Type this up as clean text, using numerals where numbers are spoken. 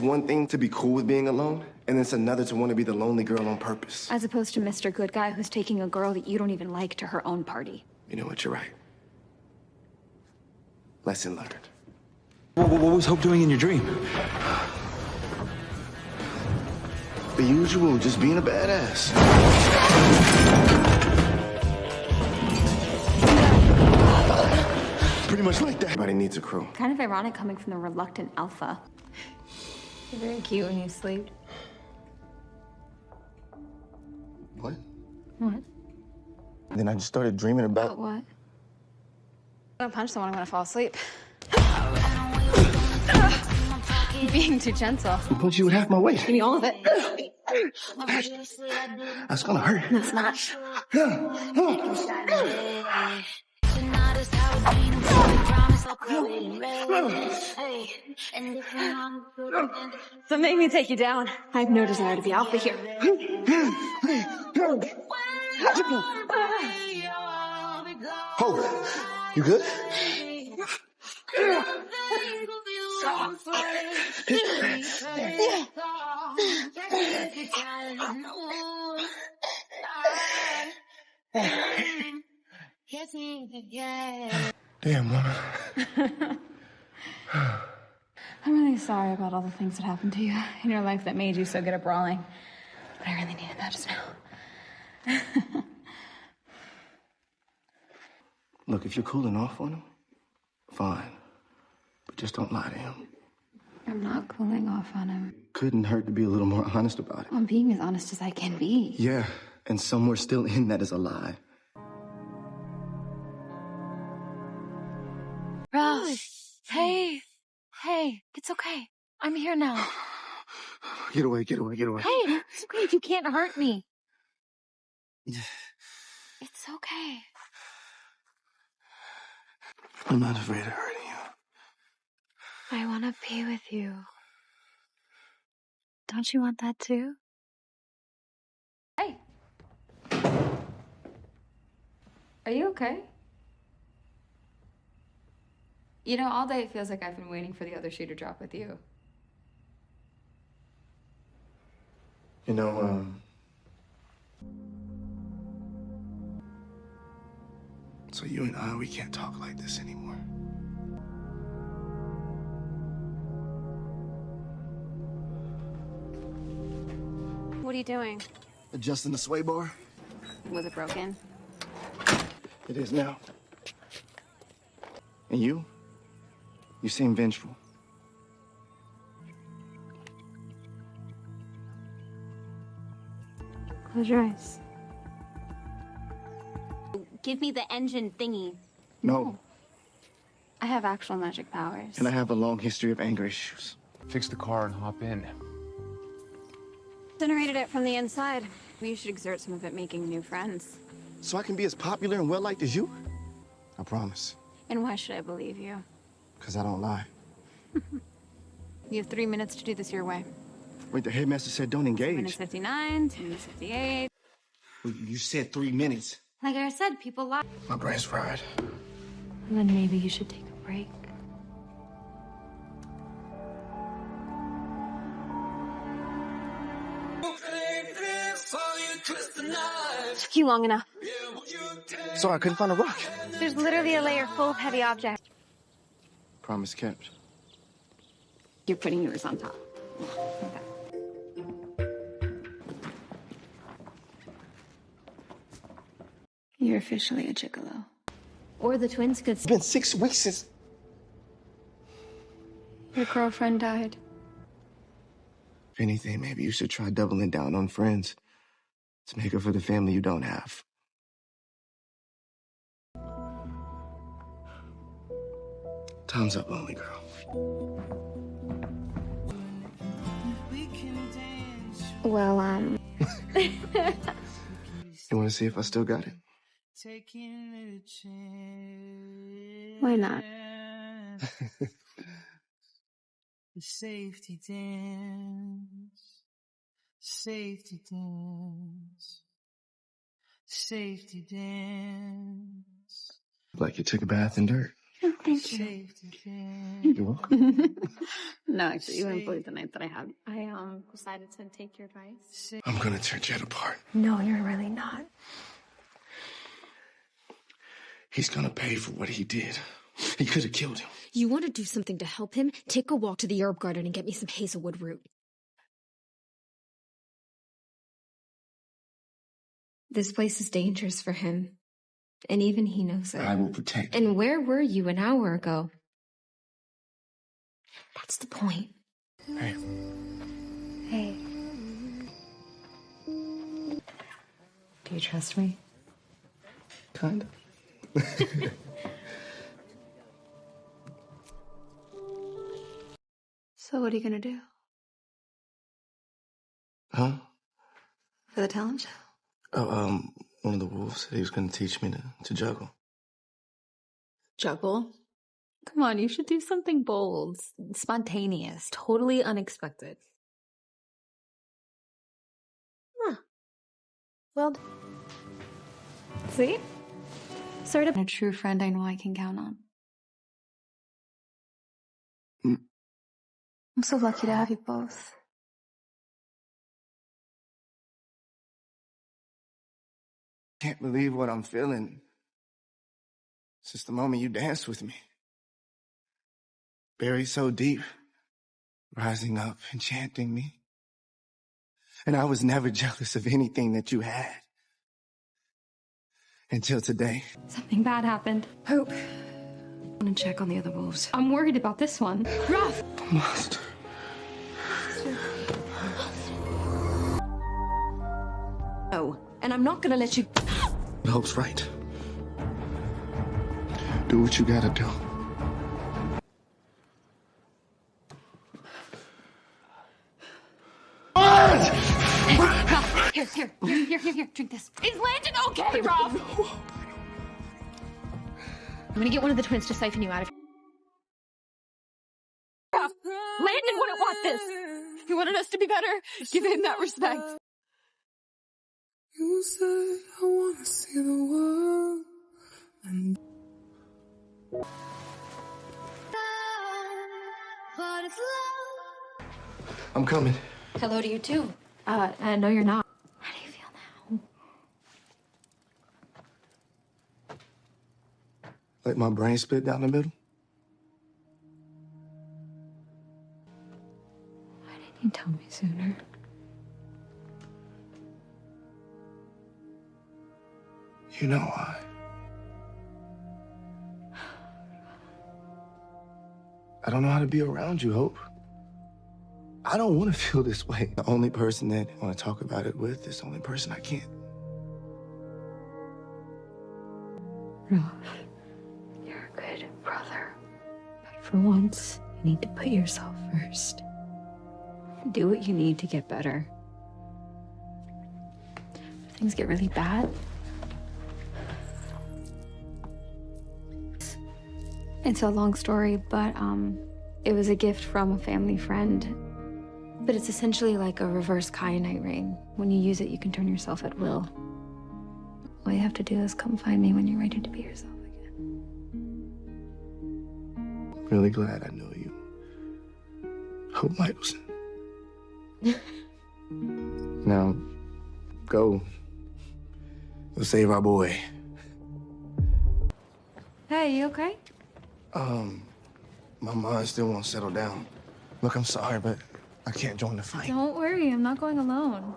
One thing to be cool with being alone, and it's another to want to be the lonely girl on purpose. As opposed to Mr. Good Guy who's taking a girl that you don't even like to her own party. You know what, you're right. Lesson learned. What was Hope doing in your dream? The usual, just being a badass. Pretty much like that. Everybody needs a crew. Kind of ironic coming from the reluctant alpha. You're very cute when you sleep. What? What? Then I just started dreaming about... What? I'm gonna punch someone, I'm gonna fall asleep. You're being too gentle. I'll punch you with half my weight. Give me all of it. That's gonna hurt. No, it's not. So make me take you down. I have no desire to be alpha here. Hope, you good? Damn, woman. I'm really sorry about all the things that happened to you in your life that made you so good at brawling. But I really needed that just now. Look, if you're cooling off on him, fine. But just don't lie to him. I'm not cooling off on him. Couldn't hurt to be a little more honest about it. I'm being as honest as I can be. Yeah, and somewhere still in that is a lie. Rose, hey, it's okay. I'm here now. Get away, get away, get away. Hey, it's okay. You can't hurt me. It's okay. I'm not afraid of hurting you. I want to be with you. Don't you want that too? Hey. Are you okay? You know, all day it feels like I've been waiting for the other shoe to drop with you. You know, so you and I, we can't talk like this anymore. What are you doing? Adjusting the sway bar? Was it broken? It is now. And you? You seem vengeful. Close your eyes. Give me the engine thingy. No. I have actual magic powers. And I have a long history of anger issues. Fix the car and hop in. Generated it from the inside. You should exert some of it making new friends. So I can be as popular and well-liked as you? I promise. And why should I believe you? Because I don't lie. You have 3 minutes to do this your way. Wait, the headmaster said don't engage. 2 minutes 59, 2 minutes 58. You said 3 minutes. Like I said, people lie. My brain's fried. And then maybe you should take a break. Took you long enough. Sorry, I couldn't find a rock. There's literally a layer full of heavy objects. Promise kept. You're putting yours on top. You're officially a gigolo. Or the twins could... It's been 6 weeks since... Your girlfriend died. If anything, maybe you should try doubling down on friends to make up for the family you don't have. Time's up, lonely girl. Well, You want to see if I still got it? why not? Safety dance, safety dance, safety dance. Like you took a bath in dirt. Oh, thank you. Safety pins. You're welcome. No, actually, you wouldn't believe the night that I had. I decided to take your advice. I'm gonna tear Jed apart. No, you're really not. He's gonna pay for what he did. He could have killed him. You want to do something to help him? Take a walk to the herb garden and get me some hazelwood root. This place is dangerous for him. And even he knows it. I will protect him. And where were you an hour ago? That's the point. Hey, Hey. Do you trust me? kind of. So what are you gonna do Huh? for the talent show? Oh, one of the wolves said he was gonna teach me to juggle. Juggle? Come on, you should do something bold, spontaneous, totally unexpected. Huh. Well, see? Sort of a true friend I know I can count on. Mm. I'm so lucky to have you both. Can't believe what I'm feeling since the moment you danced with me. Buried so deep, rising up, enchanting me. And I was never jealous of anything that you had. Until today. Something bad happened. Hope. I want to check on the other wolves. I'm worried about this one. Ruff! The monster. No, and I'm not gonna let you. Hope's right. Do what you gotta do. Ralph, here, drink this. Is Landon okay, Ralph? I'm gonna get one of the twins to siphon you out of. Ralph, Landon wouldn't want this. He wanted us to be better. Give him that respect. You said I wanna see the world. And I'm coming. Hello to you too. No, you're not. How do you feel now? Let my brain split down the middle. Why didn't you tell me sooner? You know why. I don't know how to be around you, Hope. I don't want to feel this way. The only person that I want to talk about it with is the only person I can't. Ralph, you're a good brother. But for once, you need to put yourself first. Do what you need to get better. If things get really bad, it's a long story, but it was a gift from a family friend. But it's essentially like a reverse kyanite ring. When you use it, you can turn yourself at will. All you have to do is come find me when you're ready to be yourself again. Really glad I know you. Hope Michelson. Now, go. Go save our boy. Hey, you okay? My mind still won't settle down. Look, I'm sorry, but I can't join the fight. Don't worry, I'm not going alone.